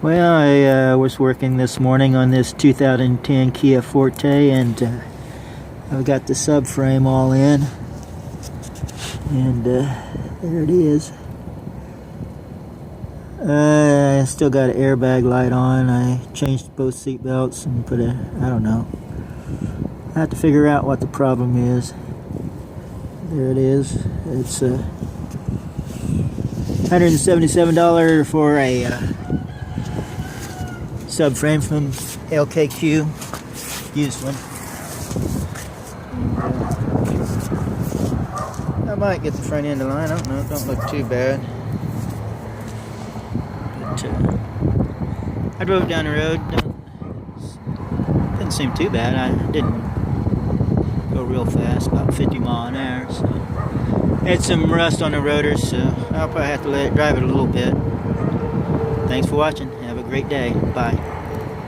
Well, I was working this morning on this 2010 Kia Forte, and I've got the subframe all in, and there it is. I still got an airbag light on. I changed both seat belts and put I don't know. I have to figure out what the problem is. There it is. It's $177 for a subframe from LKQ, used one. And, I might get the front end line. I don't know. It don't look too bad. But I drove down the road. Didn't seem too bad. I didn't go real fast, about 50 miles an hour. So had some rust on the rotors, so I'll probably have to let it drive it a little bit. Thanks for watching. Have a great day. Bye.